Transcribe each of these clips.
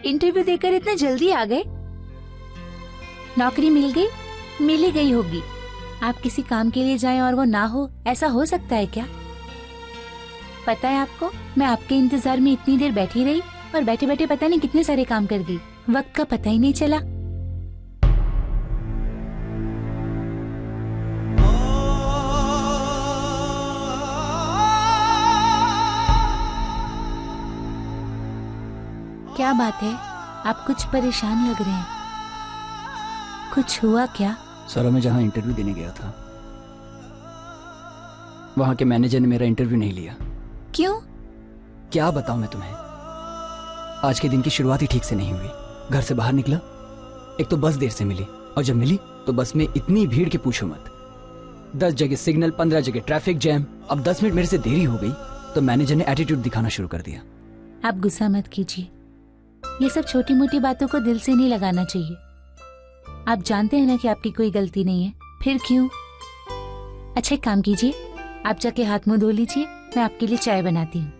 Interview देकर इतना जल्दी आ गए? नौकरी मिल गई? मिल ही गई होगी। आप किसी काम के लिए जाएं और वो ना हो, ऐसा हो सकता है क्या? पता है आपको, मैं आपके इंतजार में इतनी देर बैठी रही और बैठे बैठे पता नहीं कितने सारे काम कर गई। वक्त का पता ही नहीं चला। क्या बात है, आप कुछ परेशान लग रहे हैं। कुछ हुआ क्या? सर, मैं जहां इंटरव्यू देने गया था वहां के मैनेजर ने मेरा इंटरव्यू नहीं लिया। क्यों? क्या बताऊं मैं तुम्हें। आज के दिन की शुरुआत ही ठीक से नहीं हुई। घर से बाहर निकला, एक तो बस देर से मिली, और जब मिली तो बस में इतनी भीड़ के पूछो मत। 10 जगह सिग्नल, 15 जगह ट्रैफिक जैम। अब 10 मिनट मेरे से देरी हो गई तो मैनेजर ने एटीट्यूड दिखाना शुरू कर दिया। आप गुस्सा मत कीजिए, ये सब छोटी मोटी बातों को दिल से नहीं लगाना चाहिए। आप जानते हैं ना कि आपकी कोई गलती नहीं है, फिर क्यों? अच्छा एक काम कीजिए, आप जाके हाथ मुंह धो लीजिए, मैं आपके लिए चाय बनाती हूँ।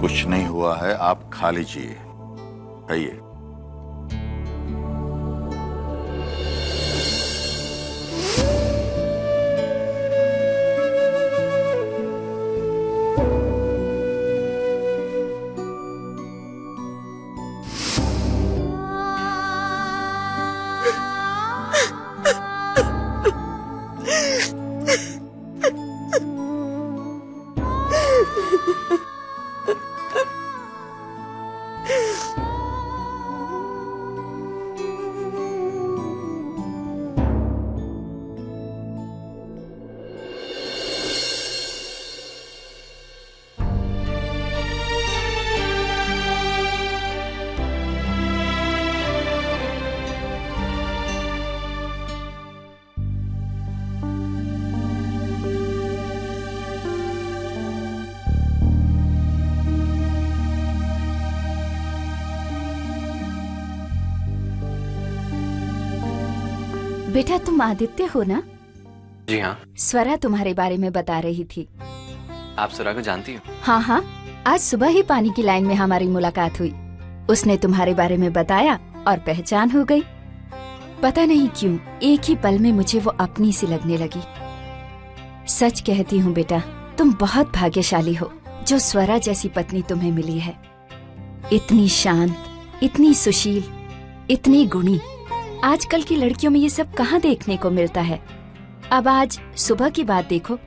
कुछ नहीं हुआ है, आप खा लीजिए। खाइए। बेटा, तुम आदित्य हो ना? जी हाँ। स्वरा तुम्हारे बारे में बता रही थी। आप स्वरा को जानती हो? हाँ हाँ, आज सुबह ही पानी की लाइन में हमारी मुलाकात हुई। उसने तुम्हारे बारे में बताया और पहचान हो गई। पता नहीं क्यों एक ही पल में मुझे वो अपनी सी लगने लगी। सच कहती हूँ बेटा, तुम बहुत भाग्यशाली हो जो स्वरा जैसी पत्नी तुम्हें मिली है। इतनी शांत, इतनी सुशील, इतनी गुणी। आजकल की लड़कियों में ये सब कहाँ देखने को मिलता है। अब आज सुबह की बात देखो,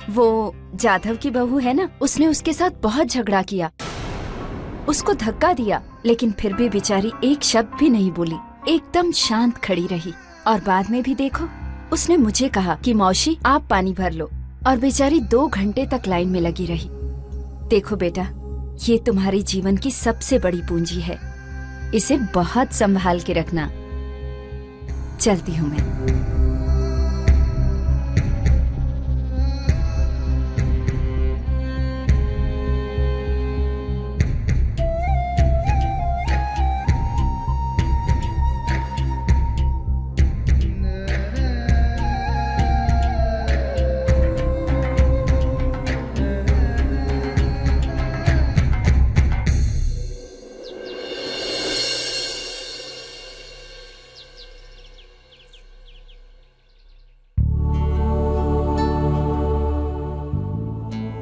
वो जाधव की बहू है ना, उसने उसके साथ बहुत झगड़ा किया, उसको धक्का दिया, लेकिन फिर भी बेचारी एक शब्द भी नहीं बोली, एकदम शांत खड़ी रही। और बाद में भी देखो, उसने मुझे कहा कि मौसी आप पानी भर लो, और बेचारी 2 घंटे तक लाइन में लगी रही। देखो बेटा, ये तुम्हारे जीवन की सबसे बड़ी पूंजी है, इसे बहुत संभाल के रखना। चलती हूँ मैं।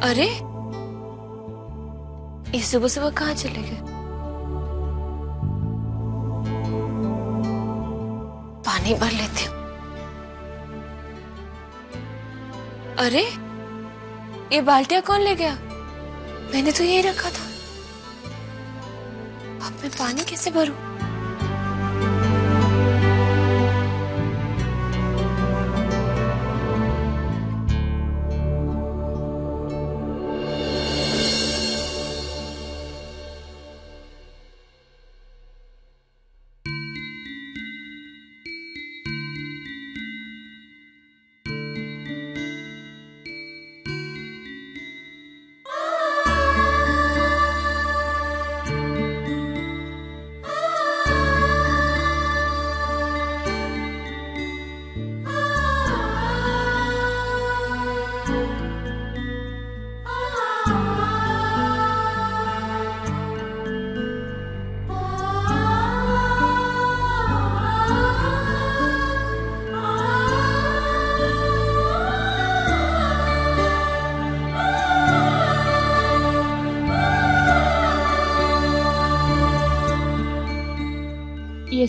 अरे, ये सुबह सुबह कहाँ चले गए? पानी भर लेती हूँ। अरे, ये बाल्टिया कौन ले गया? मैंने तो यही रखा था। अब मैं पानी कैसे भरूं?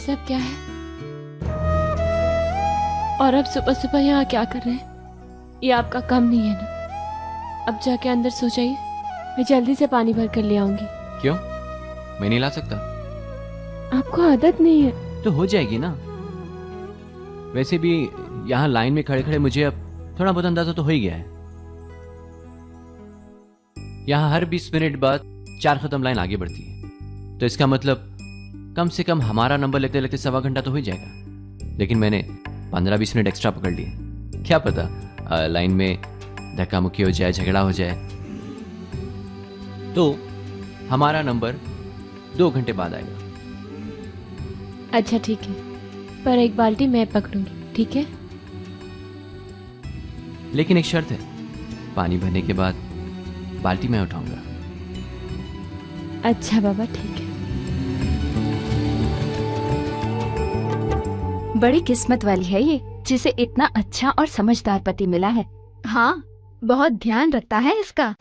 सब क्या है? और अब सुबह सुबह यहाँ क्या कर रहे हैं? ये आपका काम नहीं है ना? अब जाके अंदर सो जाइए, मैं जल्दी से पानी भर कर ले आऊंगी। क्यों? मैं नहीं ला सकता? आपको आदत नहीं है। तो हो जाएगी ना। वैसे भी यहाँ लाइन में खड़े खड़े मुझे अब थोड़ा बहुत अंदाजा तो हो ही गया है। यहाँ हर 20 मिनट बाद 4 कदम लाइन आगे बढ़ती है, तो इसका मतलब कम से कम हमारा नंबर लेते लेते 1.25 घंटा तो हो ही जाएगा। लेकिन मैंने 15-20 मिनट एक्स्ट्रा पकड़ लिए। क्या पता लाइन में धक्का मुक्की हो जाए, झगड़ा हो जाए, तो हमारा नंबर 2 घंटे बाद आएगा। अच्छा ठीक है, पर एक बाल्टी मैं पकड़ूंगी, ठीक है? लेकिन एक शर्त है, पानी भरने के बाद बाल्टी मैं उठाऊंगा। अच्छा बाबा, ठीक है। बड़ी किस्मत वाली है ये, जिसे इतना अच्छा और समझदार पति मिला है। हाँ, बहुत ध्यान रखता है इसका।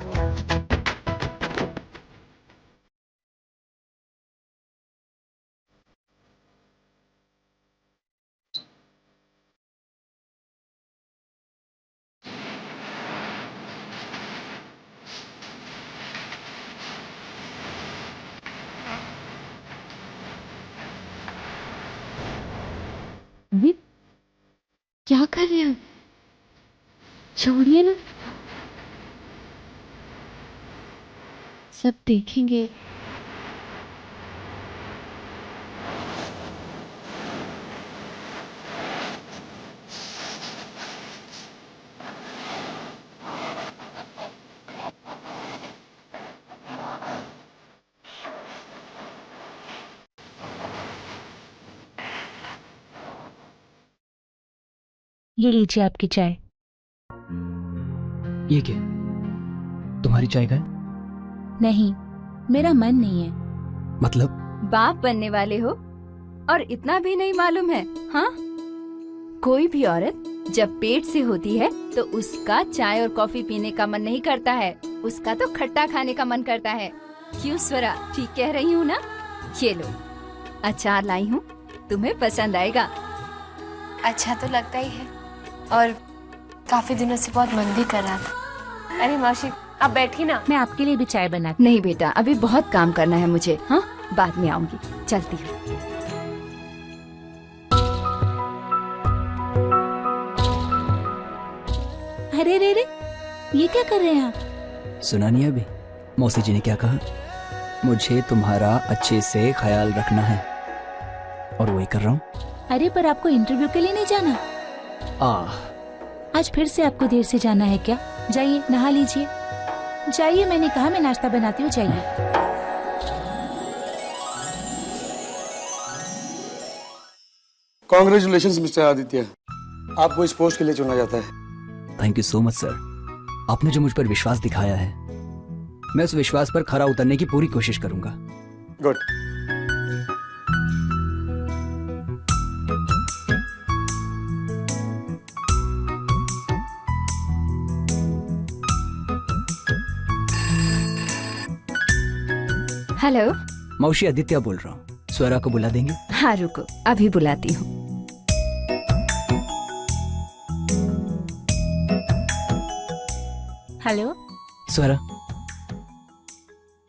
क्या कर रहे हैं? छोड़िए ना, सब देखेंगे। ये लीजिए आपकी चाय। ये क्या? तुम्हारी चाय का है? नहीं, मेरा मन नहीं है। मतलब? बाप बनने वाले हो और इतना भी नहीं मालूम है? हाँ, कोई भी औरत जब पेट से होती है तो उसका चाय और कॉफी पीने का मन नहीं करता है, उसका तो खट्टा खाने का मन करता है। क्यों स्वरा, ठीक कह रही हूँ ना? ये लो, अचार लाई हूँ, तुम्हें पसंद आएगा। अच्छा तो लगता ही है, और काफी दिनों से बहुत मन भी कर रहा था। अरे मौसी, आप बैठी ना, मैं आपके लिए भी चाय बनाती। नहीं बेटा, अभी बहुत काम करना है मुझे। हाँ, बाद में आऊंगी, चलती हूँ। अरे रे रे, ये क्या कर रहे हैं आप? सुना नहीं अभी मौसी जी ने क्या कहा? मुझे तुम्हारा अच्छे से ख्याल रखना है, और वही कर रहा हूँ। अरे पर आपको इंटरव्यू के लिए नहीं जाना? आज फिर से आपको देर से जाना है क्या? जाइए नहा लीजिए। जाइए, मैंने कहा मैं नाश्ता बनाती हूँ, जाइए। कांग्रेचुलेशंस मिस्टर आदित्य, आपको इस पोस्ट के लिए चुना जाता है। Thank you so much sir. आपने जो मुझ पर विश्वास दिखाया है, मैं उस विश्वास पर खरा उतरने की पूरी कोशिश करूंगा। गुड। हेलो मौसी, आदित्य बोल रहा हूँ। स्वरा को बुला देंगे? हाँ रुको, अभी बुलाती हूँ। हेलो स्वरा,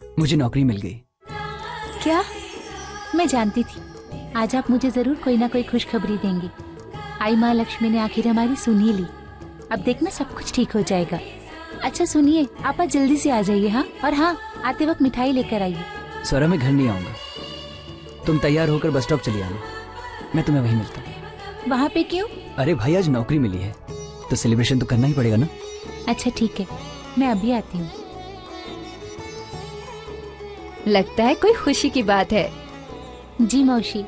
मुझे नौकरी मिल गई। क्या? मैं जानती थी आज आप मुझे जरूर कोई ना कोई खुशखबरी देंगी। आई माँ लक्ष्मी ने आखिर हमारी सुन ही ली। अब देखना सब कुछ ठीक हो जाएगा। अच्छा सुनिए, आप आज जल्दी से आ जाइए। हाँ, और हाँ, आते वक्त मिठाई लेकर आइए। स्वरा, मैं घर नहीं आऊंगा, तुम तैयार होकर बस स्टॉप चली आना, मैं तुम्हें वहीं मिलता हूँ। वहाँ पे क्यों? अरे भाई, आज नौकरी मिली है तो सेलिब्रेशन तो करना ही पड़ेगा ना। अच्छा ठीक है, मैं अभी आती हूँ। लगता है कोई खुशी की बात है। जी मौसी,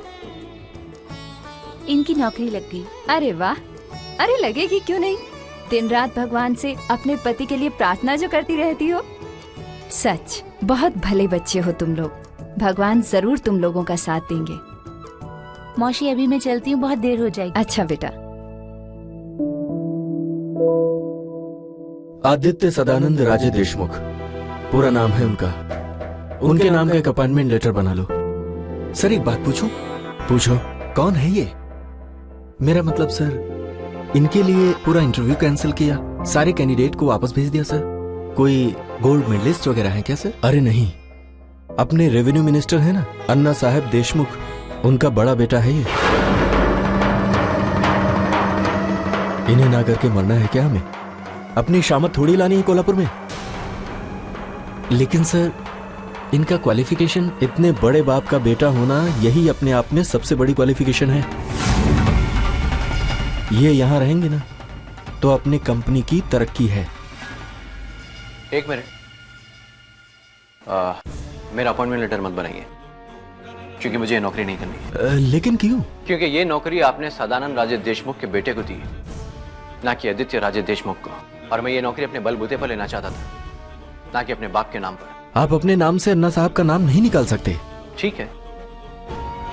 इनकी नौकरी लग गई। अरे वाह, अरे लगेगी क्यों नहीं। दिन रात भगवान से अपने पति के लिए प्रार्थना जो करती रहती हो। सच, बहुत भले बच्चे हो तुम लोग। भगवान जरूर तुम लोगों का साथ देंगे। मौसी अभी मैं चलती हूँ, बहुत देर हो जाएगी। अच्छा बेटा। आदित्य सदानंद राजे देशमुख पूरा नाम है उनका। उनके नाम का एक अपॉइंटमेंट लेटर बना लो। सर एक बात पूछूं? पूछो। कौन है ये? मेरा मतलब सर, इनके लिए पूरा इंटरव्यू कैंसिल किया, सारे कैंडिडेट को वापस भेज दिया सर। कोई गोल्ड मेडलिस्ट वगैरह है क्या सर? अरे नहीं, अपने रेवेन्यू मिनिस्टर है ना, अन्ना साहब देशमुख, उनका बड़ा बेटा है ये। इन्हें ना करके मरना है क्या हमें? अपनी शामत थोड़ी लानी है कोल्हापुर में। लेकिन सर, इनका क्वालिफिकेशन, इतने बड़े बाप का बेटा होना, यही अपने आप में सबसे बड़ी क्वालिफिकेशन है। ये यहां रहेंगे ना तो अपनी कंपनी की तरक्की है। एक मिनट, मेरा अपॉइंटमेंट लेटर मत बनाइए, क्योंकि मुझे ये नौकरी नहीं करनी। लेकिन क्यों? क्योंकि ये नौकरी आपने सदानंद राजे देशमुख के बेटे को दी है, ना कि आदित्य राजे देशमुख को। और मैं ये नौकरी अपने बलबूते पर लेना चाहता था, ना कि अपने बाप के नाम पर। आप अपने नाम से अन्ना साहब का नाम नहीं निकाल सकते। ठीक है,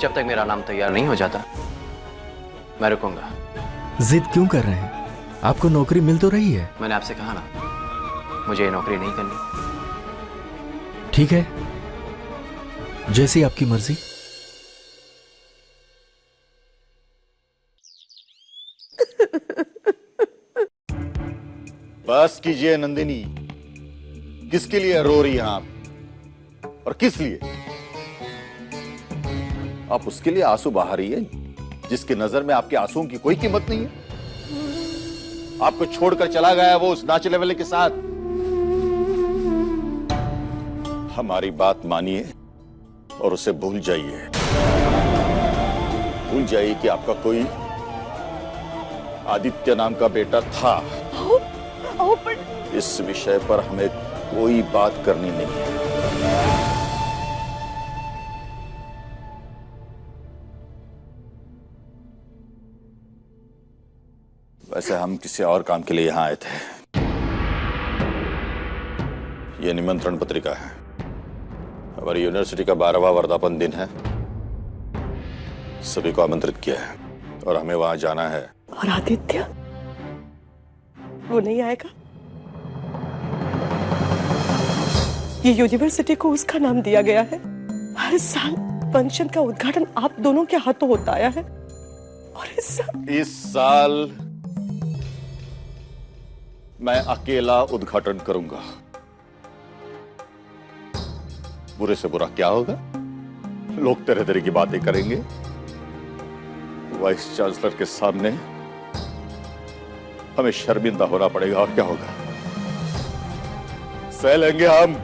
जब तक मेरा नाम तैयार नहीं हो जाता मैं रुकूंगा। जिद क्यों कर रहे हैं? आपको नौकरी मिल तो रही है। मैंने आपसे कहा ना, मुझे ये नौकरी नहीं करनी। ठीक है, जैसी आपकी मर्जी। बस कीजिए नंदिनी, किसके लिए रो रही हैं आप और किस लिए? आप उसके लिए आंसू बहा रही है जिसकी नजर में आपके आंसुओं की कोई कीमत नहीं है। आपको छोड़कर चला गया वो उस नाचने वाले के साथ। हमारी बात मानिए और उसे भूल जाइए। भूल जाइए कि आपका कोई आदित्य नाम का बेटा था। इस विषय पर हमें कोई बात करनी नहीं है। वैसे हम किसी और काम के लिए यहां आए थे। यह निमंत्रण पत्रिका है। हमारी यूनिवर्सिटी का 12वां वर्धापन दिन है। सभी को आमंत्रित किया है और हमें वहां जाना है। और आदित्य, वो नहीं आएगा? ये यूनिवर्सिटी को उसका नाम दिया गया है। हर साल फंक्शन का उद्घाटन आप दोनों के हाथों होता आया है, और इस साल मैं अकेला उद्घाटन करूंगा। बुरे से बुरा क्या होगा? लोग तरह तरह की बातें करेंगे। वाइस चांसलर के सामने हमें शर्मिंदा होना पड़ेगा, और क्या होगा? सह लेंगे हम,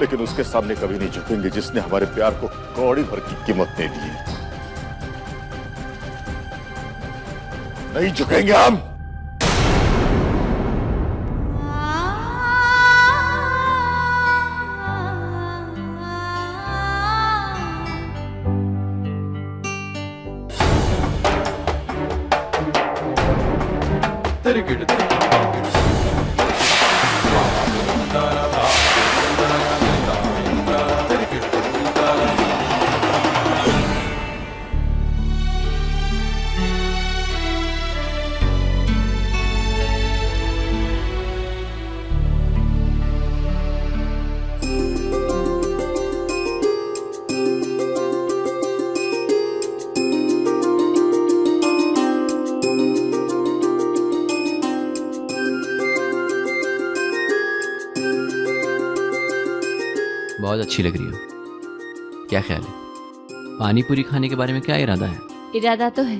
लेकिन उसके सामने कभी नहीं झुकेंगे जिसने हमारे प्यार को कौड़ी भर की कीमत नहीं दी। नहीं झुकेंगे हम। बहुत अच्छी लग रही हो। क्या ख्याल है? पानी पूरी खाने के बारे में क्या इरादा है? इरादा तो है,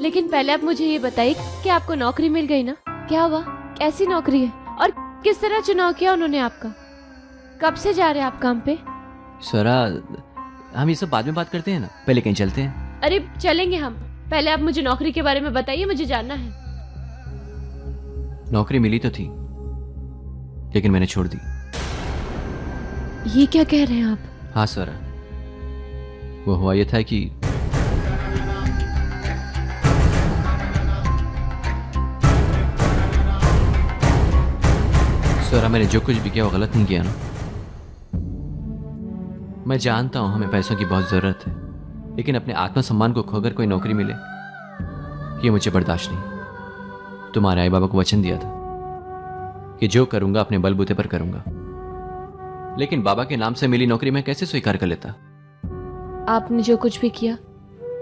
लेकिन पहले आप मुझे ये बताइए कि आपको नौकरी मिल गई ना? क्या हुआ? कैसी नौकरी है और किस तरह चुनाव किया उन्होंने आपका? कब से जा रहे हैं आप काम पे? सरा, हम ये सब बाद में बात करते हैं ना, पहले कहीं चलते हैं। अरे चलेंगे हम, पहले आप मुझे नौकरी के बारे में बताइए, मुझे जानना है। नौकरी मिली तो थी, लेकिन मैंने छोड़ दी। ये क्या कह रहे हैं आप? हाँ सरा, वो हुआ ये था कि सरा, मैंने जो कुछ भी किया वो गलत नहीं किया ना? मैं जानता हूं हमें पैसों की बहुत जरूरत है, लेकिन अपने आत्मसम्मान को खोकर कोई नौकरी मिले ये मुझे बर्दाश्त नहीं। तुम्हारे आई बाबा को वचन दिया था कि जो करूंगा अपने बलबूते पर करूंगा, लेकिन बाबा के नाम से मिली नौकरी मैं कैसे स्वीकार कर लेता? आपने जो कुछ भी किया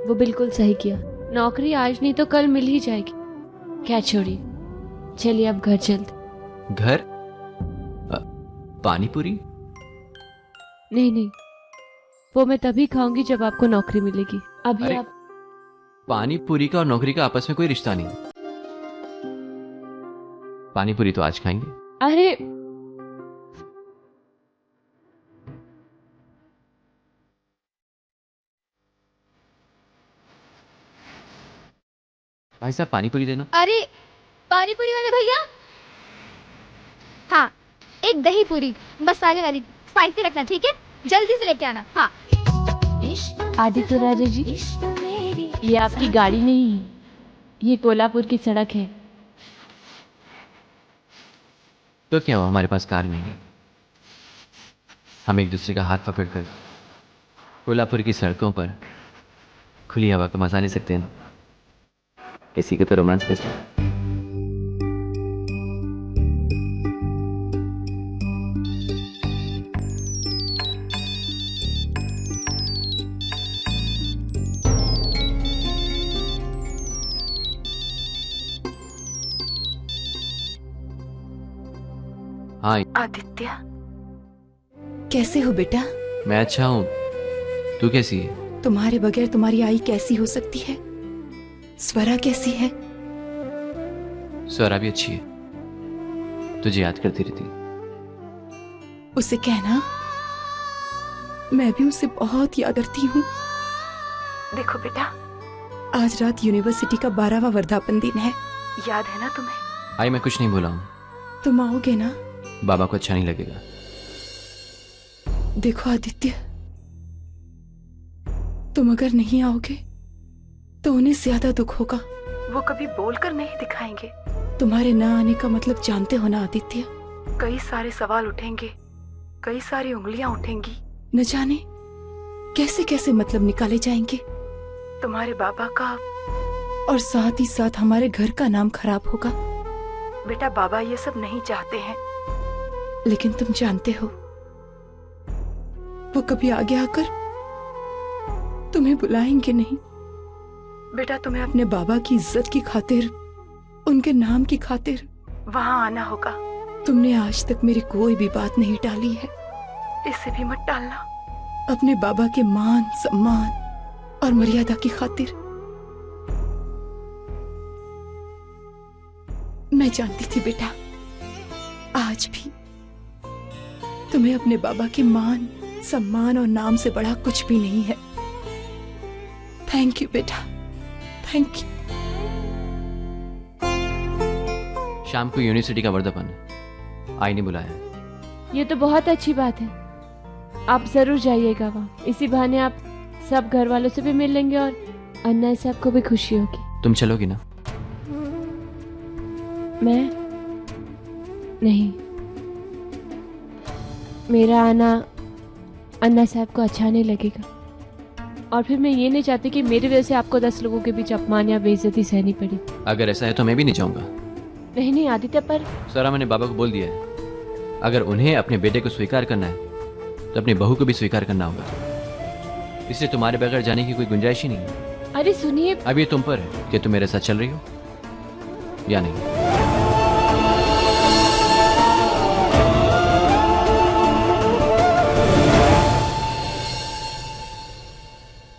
वो बिल्कुल सही किया। नौकरी आज नहीं तो कल मिल ही जाएगी। क्या छोड़िए, चलिए अब घर चलते। घर? पानी पूरी? नहीं नहीं, वो मैं तभी खाऊंगी जब आपको नौकरी मिलेगी। अभी अरे, आप पानी पूरी का और नौकरी का आपस में कोई रिश्ता नहीं। पानी पूरी तो आज खाएंगे। अरे भाई साहब पानी पूरी देना। अरे पानी पूरी वाले भैया, हाँ एक दही पूरी मसाले वाली, स्पाइसी रखना ठीक है, जल्दी से लेके आना। हाँ आदित्य राजा जी, ये आपकी गाड़ी नहीं है, ये कोल्हापुर की सड़क है। तो क्या हुआ, हमारे पास कार नहीं है? हम एक दूसरे का हाथ पकड़कर कोल्हापुर की सड़कों पर खुली हवा का मजा ले सकते हैं। किसी को तो रोमांस कर सकते हैं। हाँ, आदित्य, कैसे हो बेटा? मैं अच्छा हूँ, तू कैसी है? तुम्हारे बगैर तुम्हारी आई कैसी हो सकती है? स्वरा कैसी है? स्वरा भी अच्छी है, तुझे याद करती रहती। उसे कहना मैं भी उसे बहुत याद करती हूँ। देखो बेटा, आज रात यूनिवर्सिटी का 12वां वर्धापन दिन है, याद है ना तुम्हें? आई, मैं कुछ नहीं बोला हूँ। तुम आओगे ना? बाबा को अच्छा नहीं लगेगा। देखो आदित्य, तुम अगर नहीं आओगे तो उन्हें ज्यादा दुख होगा। वो कभी बोलकर नहीं दिखाएंगे। तुम्हारे ना आने का मतलब जानते हो ना आदित्य? कई सारे सवाल उठेंगे, कई सारी उंगलियां उठेंगी, न जाने कैसे कैसे मतलब निकाले जाएंगे। तुम्हारे बाबा का और साथ ही साथ हमारे घर का नाम खराब होगा। बेटा, बाबा ये सब नहीं चाहते हैं, लेकिन तुम जानते हो वो कभी आगे आकर तुम्हें बुलाएंगे नहीं। बेटा, तुम्हें अपने बाबा की इज्जत की खातिर, उनके नाम की खातिर वहां आना होगा। तुमने आज तक मेरी कोई भी बात नहीं टाली है, इसे भी मत टालना। अपने बाबा के मान सम्मान और मर्यादा की खातिर। मैं जानती थी बेटा, आज भी तुम्हें अपने बाबा के मान सम्मान और नाम से बड़ा कुछ भी नहीं है। थैंक यू बेटा, थैंक यू। शाम को यूनिवर्सिटी का वर्धापन है, आई ने बुलाया। ये तो बहुत अच्छी बात है, आप जरूर जाइएगा वहाँ। इसी बहाने आप सब घर वालों से भी मिल लेंगे और अन्ना साहब को भी खुशी होगी। तुम चलोगी ना? मैं नहीं, मेरा आना अन्ना साहब को अच्छा नहीं लगेगा, और फिर मैं ये नहीं चाहती कि मेरी वजह से आपको 10 लोगों के बीच अपमान या बेइज्जती सहनी पड़ी। अगर ऐसा है तो मैं भी नहीं जाऊंगा। नहीं नहीं आदित्य, पर सारा मैंने बाबा को बोल दिया है, अगर उन्हें अपने बेटे को स्वीकार करना है तो अपनी बहू को भी स्वीकार करना होगा। इसलिए तुम्हारे बगैर जाने की कोई गुंजाइश ही नहीं है। अरे सुनिए, अब ये तुम पर है कि तुम मेरे साथ चल रही हो या नहीं।